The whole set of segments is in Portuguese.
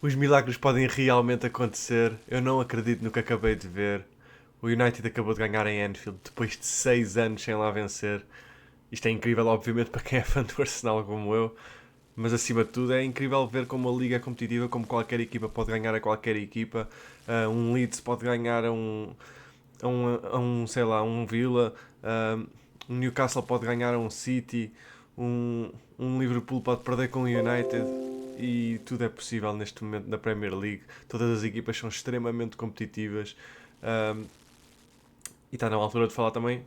Os milagres podem realmente acontecer. Eu não acredito no que acabei de ver. O United acabou de ganhar em Anfield depois de 6 anos sem lá vencer. Isto é incrível, obviamente, para quem é fã do Arsenal como eu. Mas acima de tudo é incrível ver como a liga é competitiva, como qualquer equipa pode ganhar a qualquer equipa. Um Leeds pode ganhar sei lá, um Villa. Um Newcastle pode ganhar a um City. Um Liverpool pode perder com o United. E tudo é possível neste momento na Premier League. Todas as equipas são extremamente competitivas. Um, e está na altura de falar também,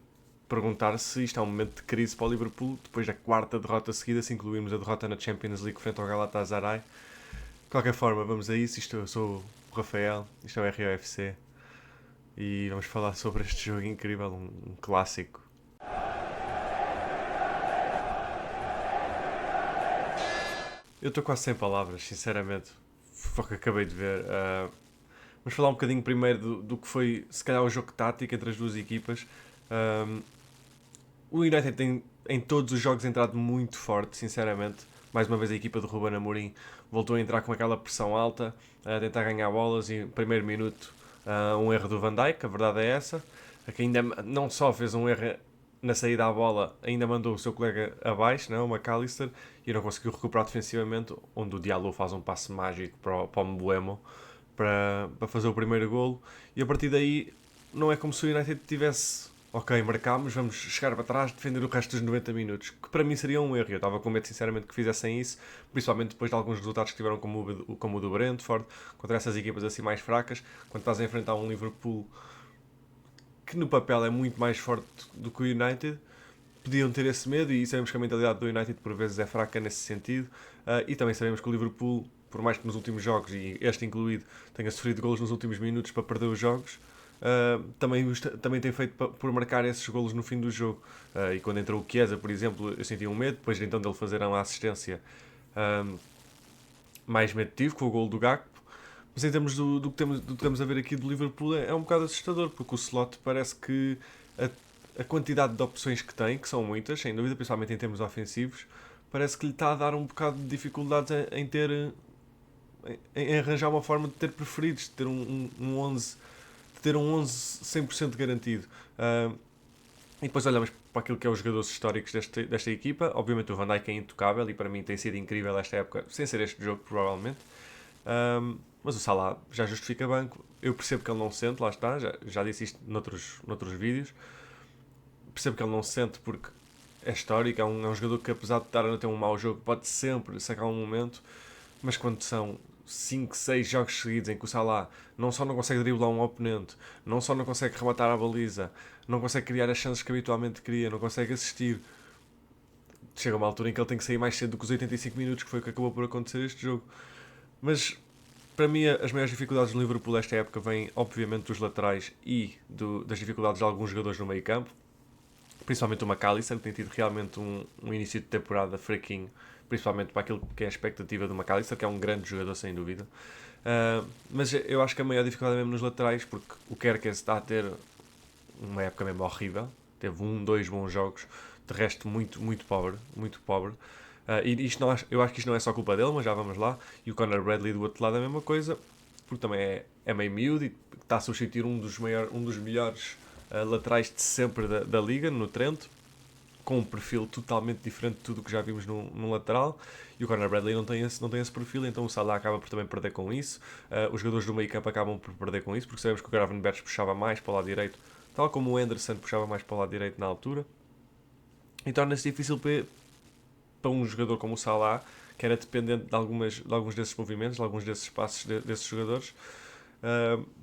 perguntar se isto é um momento de crise para o Liverpool, depois da quarta derrota seguida, se incluirmos a derrota na Champions League frente ao Galatasaray. De qualquer forma, vamos a isso. Eu sou o Rafael, isto é o ROFC e vamos falar sobre este jogo incrível, um clássico. Eu estou quase sem palavras, sinceramente. Foi o que acabei de ver. Vamos falar um bocadinho primeiro do que foi, se calhar, o jogo tático entre as duas equipas. Um, o United tem em todos os jogos entrado muito forte, sinceramente. Mais uma vez a equipa do Ruben Amorim voltou a entrar com aquela pressão alta, a tentar ganhar bolas e no primeiro minuto um erro do Van Dijk, a verdade é essa, que ainda não só fez um erro na saída à bola, ainda mandou o seu colega abaixo, não, o McAllister, e não conseguiu recuperar defensivamente, onde o Diallo faz um passe mágico para o Mbuemo para fazer o primeiro golo, e a partir daí não é como se o United tivesse ok, marcámos, vamos chegar para trás, defender o resto dos 90 minutos, que para mim seria um erro. Eu estava com medo, sinceramente, que fizessem isso, principalmente depois de alguns resultados que tiveram como o do Brentford, contra essas equipas assim mais fracas, quando estás a enfrentar um Liverpool que no papel é muito mais forte do que o United, podiam ter esse medo, e sabemos que a mentalidade do United por vezes é fraca nesse sentido, e também sabemos que o Liverpool, por mais que nos últimos jogos, e este incluído, tenha sofrido golos nos últimos minutos para perder os jogos, também tem feito por marcar esses golos no fim do jogo. E quando entrou o Chiesa, por exemplo, eu senti um medo, depois então dele fazer uma assistência, mais medo tive com o golo do Gakpo. Mas em termos do que estamos a ver aqui do Liverpool é um bocado assustador, porque o Slot parece que a quantidade de opções que tem, que são muitas, sem dúvida, principalmente em termos ofensivos, parece que lhe está a dar um bocado de dificuldades em arranjar uma forma de ter preferidos, de ter um 11 de ter um 11 100% garantido. E depois olhamos para aquilo que é os jogadores históricos desta equipa. Obviamente o Van Dijk é intocável e para mim tem sido incrível esta época, sem ser este jogo provavelmente. Mas o Salah já justifica banco. Eu percebo que ele não sente, lá está, já disse isto noutros vídeos. Percebo que ele não sente porque é histórico, é um jogador que apesar de estar a ter um mau jogo pode sempre sacar um momento, mas quando são 5 6 jogos seguidos em que o Salah não só não consegue driblar um oponente, não só não consegue rematar a baliza, não consegue criar as chances que habitualmente cria, não consegue assistir, chega uma altura em que ele tem que sair mais cedo do que os 85 minutos, que foi o que acabou por acontecer este jogo. Mas para mim as maiores dificuldades do Liverpool esta época vêm obviamente dos laterais e das dificuldades de alguns jogadores no meio campo, principalmente o McAllister, que tem tido realmente um início de temporada fraquinho, principalmente para aquilo que é a expectativa do McAllister, que é um grande jogador sem dúvida. Mas eu acho que a maior dificuldade é mesmo nos laterais, porque o Kerkez está a ter uma época mesmo horrível, teve dois bons jogos, de resto muito pobre, muito pobre. E isto não, eu acho que isto não é só culpa dele, mas já vamos lá. E o Conor Bradley do outro lado é a mesma coisa, porque também é meio miúdo e está a substituir um dos melhores laterais de sempre da liga, no Trento, com um perfil totalmente diferente de tudo o que já vimos no lateral, e o Conor Bradley não tem esse perfil, então o Salah acaba por também perder com isso. Os jogadores do meio campo acabam por perder com isso, porque sabemos que o Gravenberch puxava mais para o lado direito, tal como o Anderson puxava mais para o lado direito na altura, e torna-se difícil para um jogador como o Salah, que era dependente de alguns desses movimentos, de alguns desses passos desses jogadores,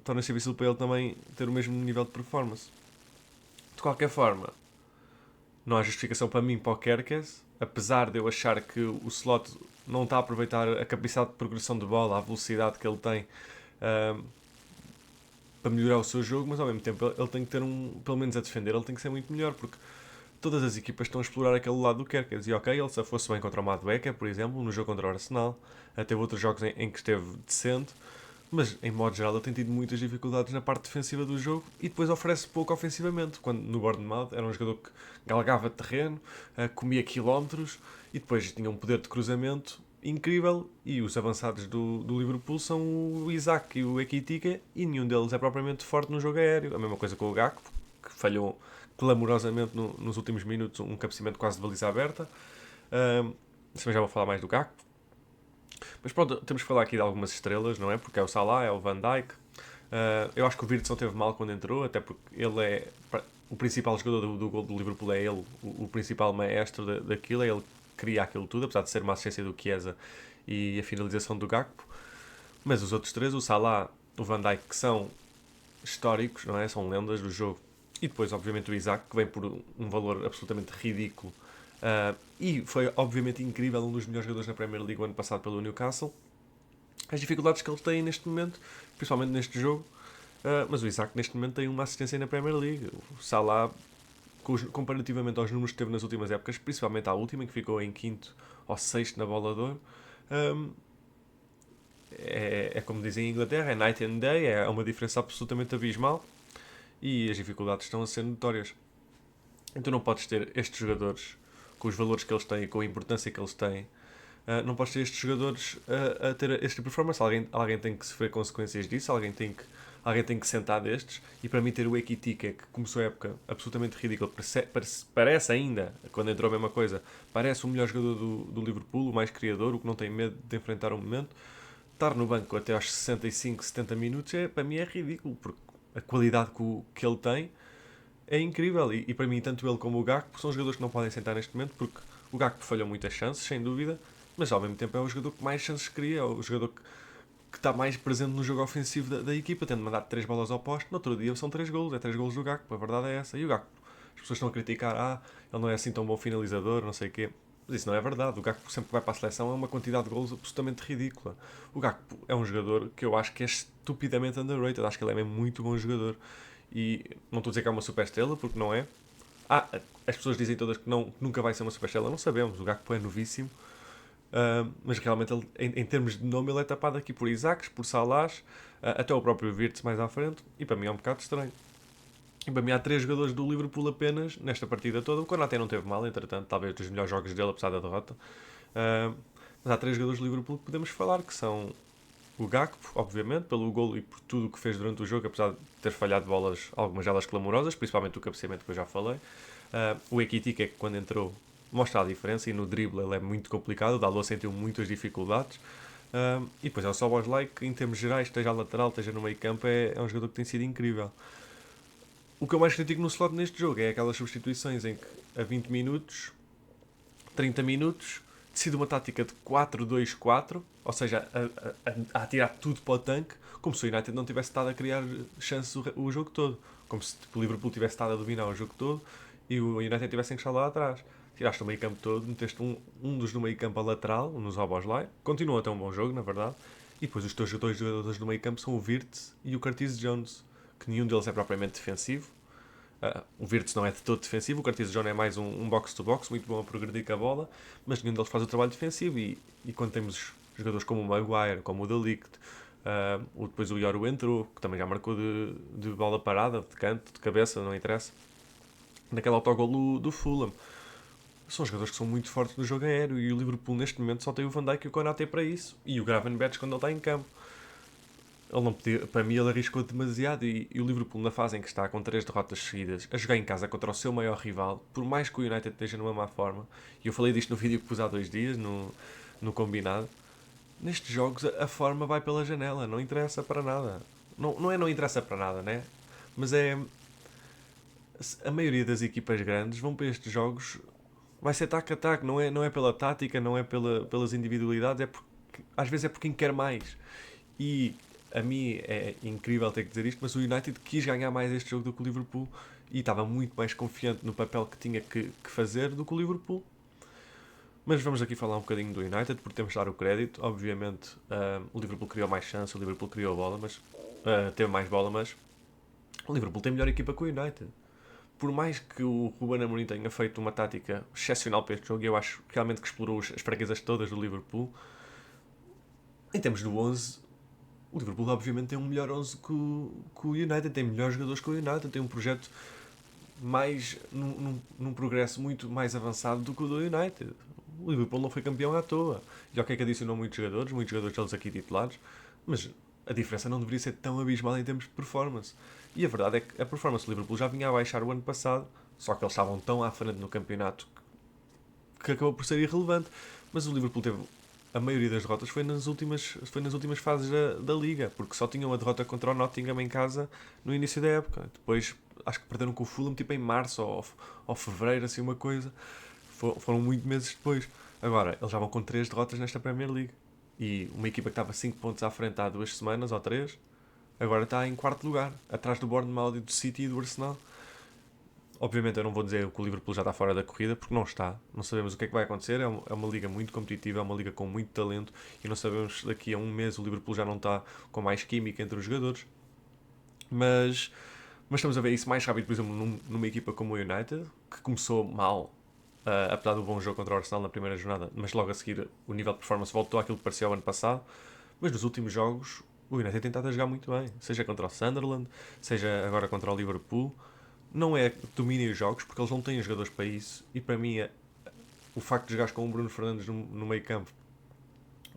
torna-se difícil para ele também ter o mesmo nível de performance. De qualquer forma, não há justificação para mim para o Kerkez, apesar de eu achar que o Slot não está a aproveitar a capacidade de progressão de bola, a velocidade que ele tem para melhorar o seu jogo, mas ao mesmo tempo ele tem que ter pelo menos a defender, ele tem que ser muito melhor, porque todas as equipas estão a explorar aquele lado do Kerkez. E ok, ele se fosse bem contra o Madueke, por exemplo, no jogo contra o Arsenal, teve outros jogos em que esteve decente, mas em modo geral ele tem tido muitas dificuldades na parte defensiva do jogo e depois oferece pouco ofensivamente, quando no Bournemouth era um jogador que galgava terreno, comia quilómetros e depois tinha um poder de cruzamento incrível, e os avançados do Liverpool são o Isaac e o Ekitike, e nenhum deles é propriamente forte no jogo aéreo. A mesma coisa com o Gakpo, que falhou clamorosamente nos últimos minutos um cabeceamento quase de baliza aberta. Também já vou falar mais do Gakpo. Mas pronto, temos que falar aqui de algumas estrelas, não é? Porque é o Salah, é o Van Dijk. Eu acho que o Virtus não teve mal quando entrou, até porque ele é o principal jogador do gol do Liverpool, é ele, o principal maestro daquilo, é ele que cria aquilo tudo, apesar de ser uma assistência do Chiesa e a finalização do Gakpo. Mas os outros três, o Salah, o Van Dijk, que são históricos, não é? São lendas do jogo. E depois, obviamente, o Isaac, que vem por um valor absolutamente ridículo. E foi, obviamente, incrível, um dos melhores jogadores na Premier League o ano passado pelo Newcastle. As dificuldades que ele tem neste momento, principalmente neste jogo. Mas o Isaac, neste momento, tem uma assistência na Premier League. O Salah, comparativamente aos números que teve nas últimas épocas, principalmente à última, em que ficou em quinto ou sexto na bola de ouro, é como dizem em Inglaterra, é night and day, é uma diferença absolutamente abismal e as dificuldades estão a ser notórias. Então não podes ter estes jogadores com os valores que eles têm, com a importância que eles têm, não podes ter estes jogadores a ter este performance. Alguém tem que sofrer consequências disso, alguém tem que sentar destes, e para mim ter o Ekitike, que começou a época absolutamente ridículo, parece ainda, quando entrou a mesma coisa, parece o melhor jogador do Liverpool, o mais criador, o que não tem medo de enfrentar o momento. Estar no banco até aos 65, 70 minutos, para mim é ridículo, porque a qualidade que ele tem é incrível. E para mim, tanto ele como o Gakpo são jogadores que não podem sentar neste momento, porque o Gakpo falhou muitas chances, sem dúvida, mas ao mesmo tempo é o jogador que mais chances cria, é o jogador que está mais presente no jogo ofensivo da equipa, tendo mandado 3 bolas ao poste. No outro dia são 3 golos, é 3 golos do Gakpo, a verdade é essa. E o Gakpo, as pessoas estão a criticar, ele não é assim tão bom finalizador, não sei o quê. Mas isso não é verdade. O Gakpo, sempre que vai para a seleção, é uma quantidade de golos absolutamente ridícula. O Gakpo é um jogador que eu acho que é estupidamente underrated. Acho que ele é mesmo muito bom jogador. E não estou a dizer que é uma super estrela, porque não é. As pessoas dizem todas que nunca vai ser uma super estrela. Não sabemos. O Gakpo é novíssimo. Mas realmente, ele, em termos de nome, ele é tapado aqui por Isaacs, por Salahs, até o próprio Virtus mais à frente. E para mim é um bocado estranho. E para mim há 3 jogadores do Liverpool apenas nesta partida toda. O Konaté não teve mal, entretanto, talvez dos melhores jogos dele, apesar da derrota. Mas há 3 jogadores do Liverpool que podemos falar, que são o Gakpo, obviamente, pelo golo e por tudo o que fez durante o jogo, apesar de ter falhado bolas, algumas delas clamorosas, principalmente o cabeceamento que eu já falei. O Ekitike, que quando entrou mostra a diferença, e no drible ele é muito complicado, o Dalot sentiu muitas dificuldades. E depois é o Szoboszlai, que em termos gerais, esteja a lateral, esteja no meio campo, é um jogador que tem sido incrível. O que eu mais critico no slot neste jogo é aquelas substituições em que a 20 minutos, 30 minutos, decide uma tática de 4-2-4, ou seja, a atirar tudo para o tanque, como se o United não tivesse estado a criar chances o jogo todo. Como se o Liverpool tivesse estado a dominar o jogo todo e o United tivesse encaixado lá atrás. Tiraste o meio campo todo, meteste um dos do meio campo a lateral, um nos Szoboszlai, continua a ter um bom jogo, na verdade, e depois os teus dois jogadores do meio campo são o Wirtz e o Curtis Jones, que nenhum deles é propriamente defensivo. O Virtus não é de todo defensivo, o Curtis Jones é mais um box-to-box, muito bom a progredir com a bola, mas nenhum deles faz o trabalho defensivo. E quando temos jogadores como o Maguire, como o De Ligt, depois o Yoru entrou, que também já marcou de bola parada, de canto, de cabeça, não interessa, naquele autogol do Fulham. São jogadores que são muito fortes no jogo aéreo, e o Liverpool neste momento só tem o Van Dijk e o Konaté para isso, e o Gravenberch quando ele está em campo. Ele não podia, para mim ele arriscou demasiado, e o Liverpool na fase em que está com 3 derrotas seguidas, a jogar em casa contra o seu maior rival, por mais que o United esteja numa má forma, e eu falei disto no vídeo que pus há 2 dias, no combinado, nestes jogos a forma vai pela janela, não interessa para nada. Não interessa para nada, né? Mas é, a maioria das equipas grandes vão para estes jogos, vai ser tac-a-tac, não é pela tática, não é pelas individualidades, às vezes é por quem quer mais. E a mim é incrível ter que dizer isto, mas o United quis ganhar mais este jogo do que o Liverpool, e estava muito mais confiante no papel que tinha que fazer do que o Liverpool. Mas vamos aqui falar um bocadinho do United, porque temos de dar o crédito. Obviamente, o Liverpool criou mais chance, o Liverpool criou a bola, mas teve mais bola, mas o Liverpool tem melhor equipa que o United. Por mais que o Ruben Amorim tenha feito uma tática excepcional para este jogo, eu acho realmente que explorou as fraquezas todas do Liverpool. Em termos do 11, o Liverpool obviamente tem um melhor 11 que o United, tem melhores jogadores que o United, tem um projeto mais num progresso muito mais avançado do que o do United. O Liverpool não foi campeão à toa. E ok que adicionou muitos jogadores deles aqui titulares, mas a diferença não deveria ser tão abismal em termos de performance. E a verdade é que a performance do Liverpool já vinha a baixar o ano passado, só que eles estavam tão à frente no campeonato que acabou por ser irrelevante. Mas o Liverpool teve a maioria das derrotas foi nas últimas fases da Liga, porque só tinham uma derrota contra o Nottingham em casa no início da época. Depois acho que perderam com o Fulham tipo em março ou fevereiro, assim uma coisa. Foram muito meses depois. Agora, eles já vão com 3 derrotas nesta Premier League. E uma equipa que estava 5 pontos à frente há 2 semanas ou 3, agora está em quarto lugar, atrás do Bournemouth, do City e do Arsenal. Obviamente eu não vou dizer que o Liverpool já está fora da corrida, porque não está. Não sabemos o que é que vai acontecer. É uma liga muito competitiva, é uma liga com muito talento e não sabemos se daqui a um mês o Liverpool já não está com mais química entre os jogadores. Mas, mas estamos a ver isso mais rápido, por exemplo, numa equipa como o United, que começou mal, apesar do bom jogo contra o Arsenal na primeira jornada, mas logo a seguir o nível de performance voltou àquilo que parecia o ano passado. Mas nos últimos jogos o United tem tentado a jogar muito bem, seja contra o Sunderland, seja agora contra o Liverpool. Não é dominem os jogos, porque eles não têm jogadores para isso. E para mim, o facto de jogares com o Bruno Fernandes no meio campo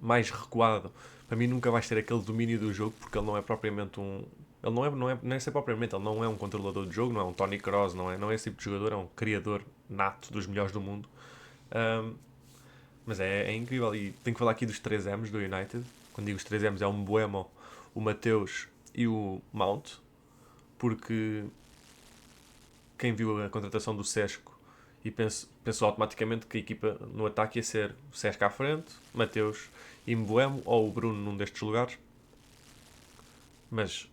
mais recuado, para mim nunca vais ter aquele domínio do jogo, porque ele não é propriamente um... Ele não é ser propriamente, ele não é um controlador de jogo, não é um Toni Kroos, não é esse tipo de jogador, é um criador nato dos melhores do mundo. Um, mas é incrível. E tenho que falar aqui dos 3 M's do United. Quando digo os 3 M's é o Mbeumo, o Mateus e o Mount, porque quem viu a contratação do Sesco e pensou automaticamente que a equipa no ataque ia ser o Sesco à frente, Mateus e Mbeumo, ou o Bruno num destes lugares. Mas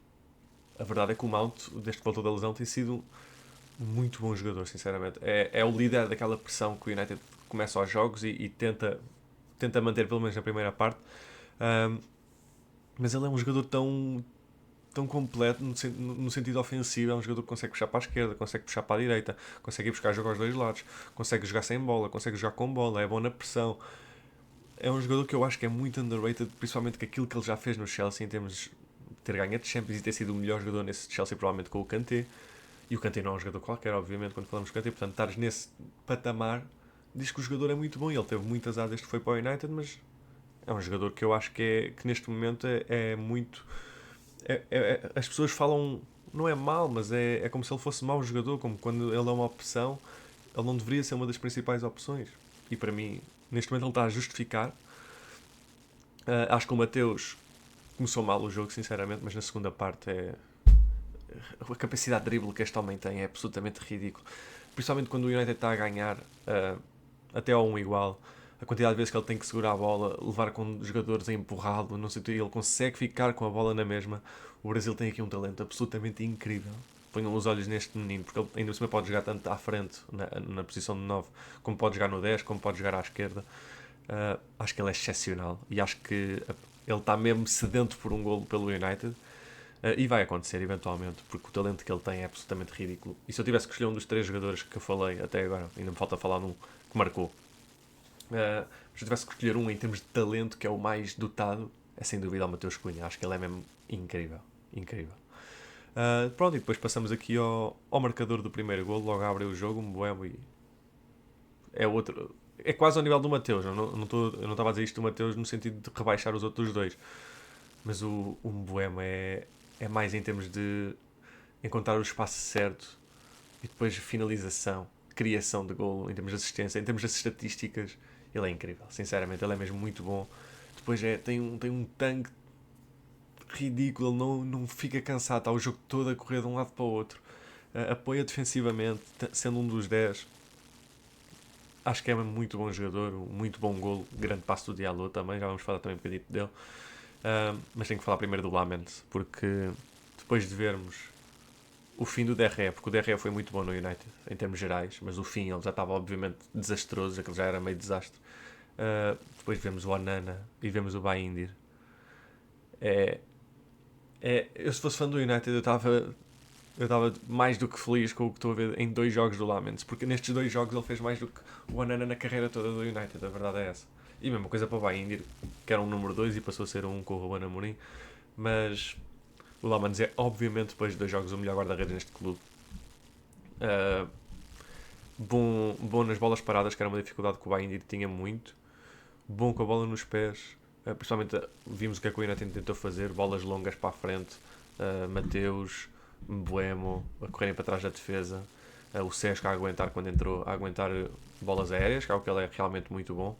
a verdade é que o Mount, desde que voltou da lesão, tem sido um muito bom jogador, sinceramente. É o líder daquela pressão que o United começa aos jogos e tenta manter, pelo menos na primeira parte. Um, mas ele é um jogador tão completo no sentido ofensivo. É um jogador que consegue puxar para a esquerda, consegue puxar para a direita, consegue ir buscar jogo aos dois lados, consegue jogar sem bola, consegue jogar com bola, é bom na pressão. É um jogador que eu acho que é muito underrated, principalmente com aquilo que ele já fez no Chelsea em termos de ter ganho de Champions e ter sido o melhor jogador nesse Chelsea, provavelmente com o Kanté. E o Kanté não é um jogador qualquer, obviamente, quando falamos de Kanté. Portanto, estares nesse patamar, diz que o jogador é muito bom. Ele teve muitas áreas que foi para o United, mas é um jogador que eu acho que neste momento é muito... as pessoas falam, não é mal, mas é como se ele fosse mau jogador, como quando ele é uma opção, ele não deveria ser uma das principais opções. E para mim, neste momento ele está a justificar. Acho que o Mateus começou mal o jogo, sinceramente, mas na segunda parte a capacidade de drible que este homem tem é absolutamente ridículo. Principalmente quando o United está a ganhar até ao 1 igual. A quantidade de vezes que ele tem que segurar a bola, levar com os jogadores a empurrá-lo, não sei o que, ele consegue ficar com a bola na mesma. O Brasil tem aqui um talento absolutamente incrível. Ponham os olhos neste menino, porque ele ainda por cima pode jogar tanto à frente, na posição de 9, como pode jogar no 10, como pode jogar à esquerda. Acho que ele é excepcional e acho que ele está mesmo sedento por um golo pelo United. E vai acontecer eventualmente, porque o talento que ele tem é absolutamente ridículo. E se eu tivesse que escolher um dos 3 jogadores que eu falei até agora, ainda me falta falar num que marcou. Se eu tivesse que escolher um em termos de talento que é o mais dotado, é sem dúvida o Mateus Cunha. Acho que ele é mesmo incrível. Incrível. Pronto, e depois passamos aqui ao marcador do primeiro golo. Logo abre o jogo, um Mbeumo e é outro. É quase ao nível do Mateus. Eu não estava a dizer isto do Mateus no sentido de rebaixar os outros dois. Mas o Mbeumo é mais em termos de encontrar o espaço certo e depois finalização, criação de golo, em termos de assistência, em termos de estatísticas. Ele é incrível, sinceramente, ele é mesmo muito bom. Depois tem um tanque ridículo, ele não fica cansado, está o jogo todo a correr de um lado para o outro. Apoia defensivamente, sendo um dos 10. Acho que é mesmo muito bom jogador, muito bom golo, grande passo do Diallo também, já vamos falar também um bocadinho dele. Mas tenho que falar primeiro do Lament, porque depois de vermos o fim do DRE, porque o DRE foi muito bom no United, em termos gerais, mas o fim ele já estava obviamente desastroso, aquele já era meio desastre. Depois vemos o Onana e vemos o Baindir. Eu se fosse fã do United eu estava mais do que feliz com o que estou a ver em 2 jogos do Laments, porque nestes 2 jogos ele fez mais do que o Onana na carreira toda do United, a verdade é essa. E mesma coisa para o Baindir, que era um número 2 e passou a ser um com o Ruben Amorim, mas o Lamans é obviamente depois de 2 jogos o melhor guarda-redes neste clube. Uh, bom nas bolas paradas, que era uma dificuldade que o Bayern tinha muito, bom com a bola nos pés, principalmente vimos o que é que o United tentou fazer, bolas longas para a frente, Mateus, Mbuemo a correrem para trás da defesa, o Sesco a aguentar quando entrou, a aguentar bolas aéreas, que é o que ele é realmente muito bom.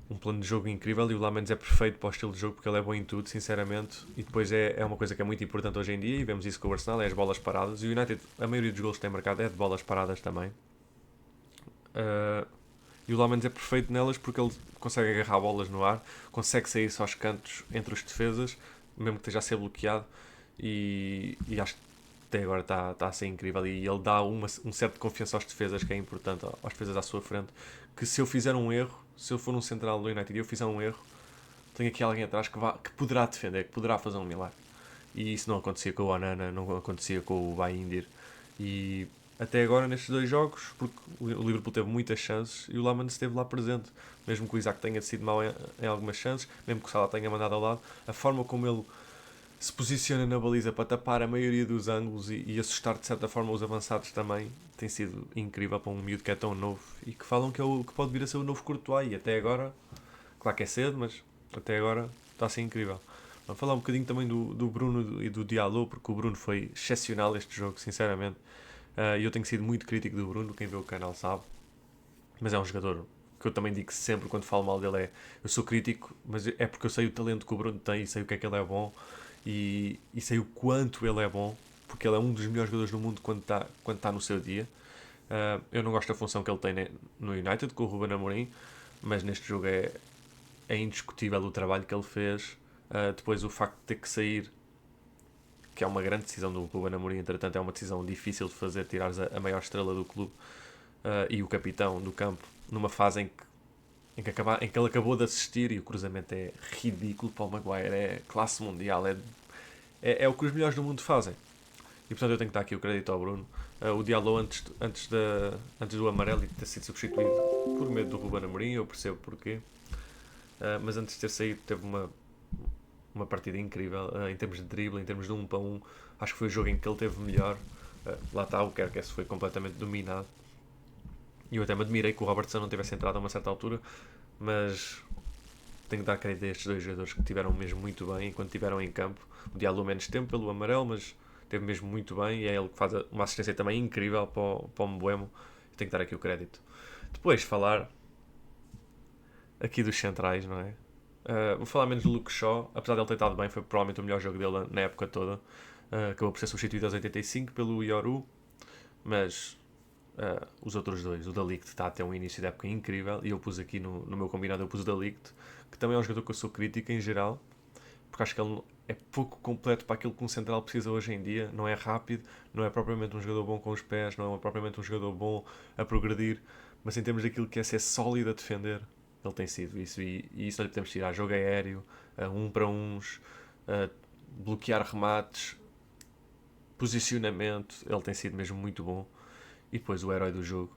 Um plano de jogo incrível, e o Lamens é perfeito para o estilo de jogo porque ele é bom em tudo, sinceramente. E depois é uma coisa que é muito importante hoje em dia, e vemos isso com o Arsenal, é as bolas paradas. E o United, a maioria dos gols que tem marcado é de bolas paradas também. E o Lamens é perfeito nelas porque ele consegue agarrar bolas no ar, consegue sair só aos cantos entre os defesas, mesmo que esteja a ser bloqueado. E acho que até agora está a ser incrível. E ele dá um certo de confiança aos defesas, que é importante, aos defesas à sua frente. Que se eu fizer um erro, se eu for um central do United e eu fizer um erro, tenho aqui alguém atrás que poderá defender, que poderá fazer um milagre. E isso não acontecia com o Onana, não acontecia com o Bayindir. E até agora nestes dois jogos, porque o Liverpool teve muitas chances e o Lamans esteve lá presente. Mesmo que o Isaac tenha sido mau em algumas chances, mesmo que o Salah tenha mandado ao lado, a forma como ele se posiciona na baliza para tapar a maioria dos ângulos e assustar de certa forma os avançados também tem sido incrível para um miúdo que é tão novo e que falam que pode vir a ser o novo Courtois. E até agora, claro que é cedo, mas até agora está a ser incrível. Vamos falar um bocadinho também do Bruno e do Diallo, porque o Bruno foi excepcional este jogo, sinceramente. E eu tenho sido muito crítico do Bruno, quem vê o canal sabe, mas é um jogador que eu também digo sempre quando falo mal dele, eu sou crítico, mas é porque eu sei o talento que o Bruno tem e sei o que é que ele é bom, e sei o quanto ele é bom, porque ele é um dos melhores jogadores do mundo quando tá no seu dia. Eu não gosto da função que ele tem no United com o Ruben Amorim, mas neste jogo é indiscutível o trabalho que ele fez. Depois o facto de ter que sair, que é uma grande decisão do Ruben Amorim, entretanto é uma decisão difícil de fazer, tirares a maior estrela do clube e o capitão do campo numa fase em que ele acabou de assistir, e o cruzamento é ridículo para o Maguire, é classe mundial, é o que os melhores do mundo fazem. E portanto eu tenho que dar aqui o crédito ao Bruno. O Diallo antes do amarelo e ter sido substituído por medo do Ruben Amorim, eu percebo porquê. Mas antes de ter saído teve uma partida incrível em termos de drible, em termos de 1 para 1. Acho que foi o jogo em que ele teve melhor. Lá está, o Kerkes foi completamente dominado. E eu até me admirei que o Robertson não tivesse entrado a uma certa altura, mas tenho que dar crédito a estes dois jogadores que tiveram mesmo muito bem enquanto estiveram em campo. O Diallo menos tempo pelo amarelo, mas teve mesmo muito bem, e é ele que faz uma assistência também incrível para o Mbuemo. Tenho que dar aqui o crédito. Depois falar aqui dos centrais, não é? Vou falar menos do Luke Shaw, apesar de ele ter estado bem, foi provavelmente o melhor jogo dele na época toda. Acabou por ser substituído aos 85 pelo Yoru, mas os outros dois, o De Ligt está a ter um início de época incrível, e eu pus aqui no meu combinado, eu pus o De Ligt, que também é um jogador que eu sou crítico em geral, porque acho que ele é pouco completo para aquilo que um central precisa hoje em dia. Não é rápido, não é propriamente um jogador bom com os pés, não é propriamente um jogador bom a progredir, mas em termos daquilo que é ser sólido a defender, ele tem sido isso, e isso não lhe podemos tirar. Jogo aéreo, um para uns, bloquear remates, posicionamento, ele tem sido mesmo muito bom. E depois o herói do jogo,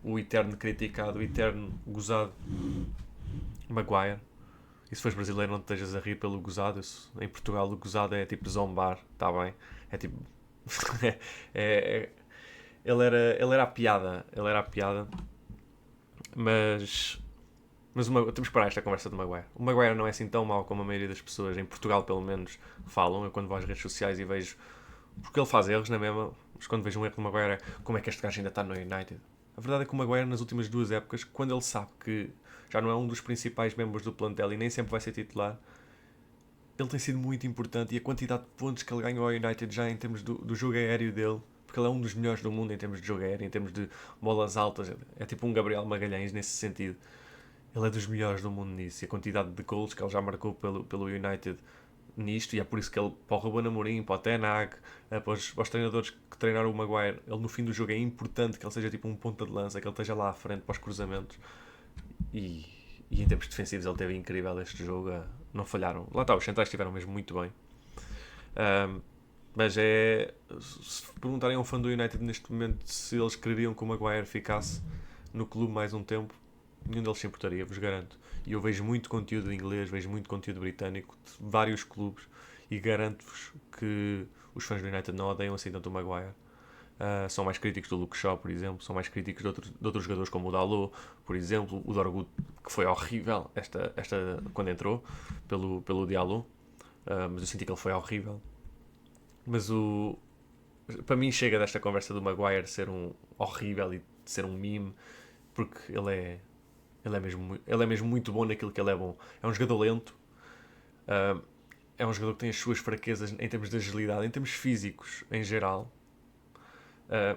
o eterno criticado, o eterno gozado, Maguire. E se fores brasileiro não te estejas a rir pelo gozado. Em Portugal o gozado é tipo zombar, está bem? É tipo... é, é, ele era a piada, mas temos que parar esta conversa do Maguire. O Maguire não é assim tão mau como a maioria das pessoas, em Portugal pelo menos, falam. Eu quando vou às redes sociais e vejo, porque ele faz erros na mesma, mas quando vejo um erro do Maguire é como é que este gajo ainda está no United. A verdade é que o Maguire nas últimas duas épocas, quando ele sabe que já não é um dos principais membros do plantel e nem sempre vai ser titular, ele tem sido muito importante, e a quantidade de pontos que ele ganhou ao United já em termos do jogo aéreo dele, porque ele é um dos melhores do mundo em termos de jogo aéreo, em termos de bolas altas, é tipo um Gabriel Magalhães nesse sentido. Ele é dos melhores do mundo nisso, e a quantidade de gols que ele já marcou pelo United nisto, e é por isso que ele, para o Ruben Amorim, para o Ten Hag, para os treinadores que treinaram o Maguire, ele no fim do jogo é importante que ele seja tipo um ponta de lança, que ele esteja lá à frente para os cruzamentos. E, e em termos defensivos ele teve incrível este jogo, não falharam. Lá está, os centrais estiveram mesmo muito bem. Mas se perguntarem a um fã do United neste momento se eles queriam que o Maguire ficasse no clube mais um tempo, nenhum deles se importaria, vos garanto. E eu vejo muito conteúdo inglês, vejo muito conteúdo britânico de vários clubes, e garanto-vos que os fãs do United não odeiam assim tanto o Maguire. São mais críticos do Luke Shaw, por exemplo. São mais críticos de outros jogadores como o Dalot, por exemplo. O Dorgu, que foi horrível quando entrou pelo Diallo. Mas eu senti que ele foi horrível. Mas para mim chega desta conversa do Maguire ser um horrível e ser um meme, porque ele é mesmo muito bom naquilo que ele é bom. É um jogador lento, é um jogador que tem as suas fraquezas em termos de agilidade, em termos físicos em geral,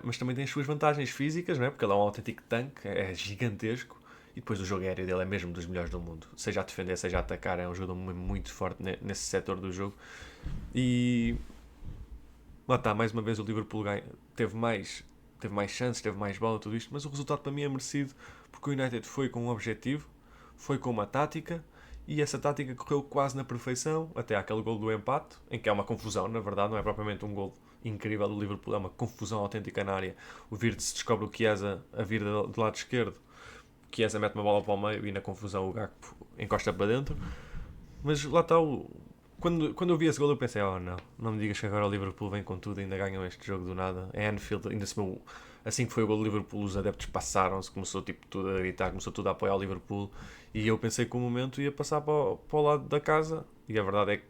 mas também tem as suas vantagens físicas, não é? Porque ele é um autêntico tanque, é gigantesco, e depois o jogo aéreo dele é mesmo dos melhores do mundo, seja a defender, seja a atacar. É um jogador muito forte nesse setor do jogo. E lá está, mais uma vez o Liverpool teve mais chances, teve mais bola, tudo isto, mas o resultado para mim é merecido, porque o United foi com um objetivo, foi com uma tática, e essa tática correu quase na perfeição, até aquele gol do empate, em que é uma confusão, na verdade, não é propriamente um gol incrível do Liverpool, é uma confusão autêntica na área. O Wirtz descobre o Chiesa a vir do lado esquerdo, o Chiesa mete uma bola para o meio e na confusão o Gakpo encosta para dentro, mas lá está quando eu vi esse gol eu pensei, não me digas que agora o Liverpool vem com tudo e ainda ganham este jogo do nada. É Anfield, ainda assim que foi o gol do Liverpool, os adeptos passaram-se, começou tipo tudo a gritar, começou tudo a apoiar o Liverpool, e eu pensei que o momento ia passar para o lado da casa, e a verdade é que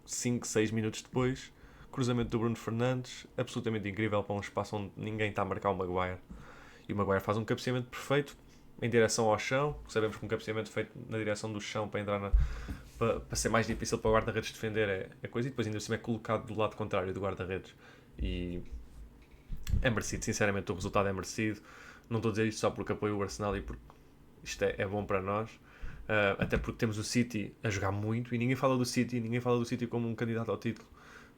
5, 6 minutos depois, cruzamento do Bruno Fernandes, absolutamente incrível para um espaço onde ninguém está a marcar o Maguire, e o Maguire faz um cabeceamento perfeito em direção ao chão. Sabemos que um cabeceamento feito na direção do chão para entrar para ser mais difícil para o guarda-redes defender é coisa, e depois ainda assim é colocado do lado contrário do guarda-redes, e é merecido, sinceramente o resultado é merecido. Não estou a dizer isto só porque apoio o Arsenal e porque isto é bom para nós, até porque temos o City a jogar muito, e ninguém fala do City como um candidato ao título,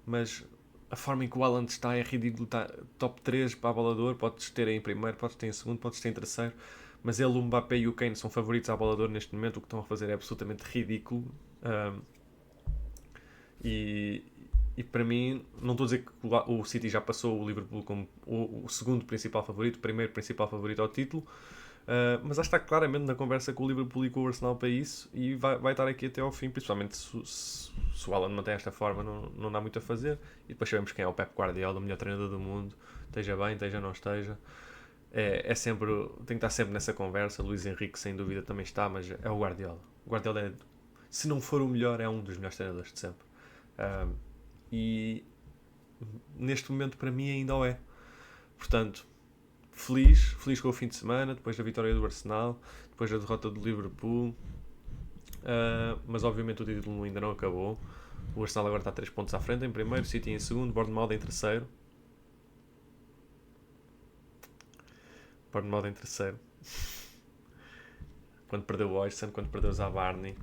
mas a forma em que o Haaland está é ridículo. Está top 3 para a bola de ouro, podes ter em primeiro, podes ter em segundo, podes ter em terceiro, mas ele, o Mbappé e o Kane são favoritos à bola de ouro neste momento. O que estão a fazer é absolutamente ridículo. E para mim, não estou a dizer que o City já passou o Liverpool como o segundo principal favorito, o primeiro principal favorito ao título, mas acho que está claramente na conversa com o Liverpool e com o Arsenal para isso, e vai estar aqui até ao fim, principalmente se o Haaland mantém esta forma. Não dá muito a fazer, e depois sabemos quem é o Pep Guardiola, o melhor treinador do mundo, esteja bem, esteja não esteja. Sempre, tem que estar sempre nessa conversa. Luís Henrique sem dúvida também está, mas é o Guardiola. O Guardiola se não for o melhor, é um dos melhores treinadores de sempre. E neste momento para mim ainda o é. Portanto, feliz com o fim de semana, depois da vitória do Arsenal, depois da derrota do Liverpool, mas obviamente o título ainda não acabou. O Arsenal agora está 3 pontos à frente em primeiro, City em segundo, Bournemouth em terceiro. Quando perdeu o Oyston, quando perdeu o Zabarni,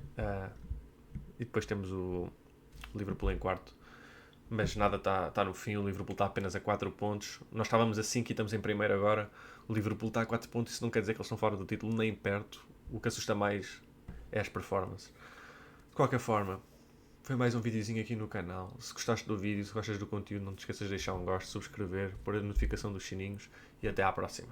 e depois temos o Liverpool em quarto. Mas nada está no fim. O Liverpool está apenas a 4 pontos. Nós estávamos a 5 e estamos em primeiro agora. O Liverpool está a 4 pontos. Isso não quer dizer que eles estão fora do título, nem perto. O que assusta mais é as performances. De qualquer forma, foi mais um videozinho aqui no canal. Se gostaste do vídeo, se gostas do conteúdo, não te esqueças de deixar um gosto, subscrever, pôr a notificação dos sininhos, e até à próxima.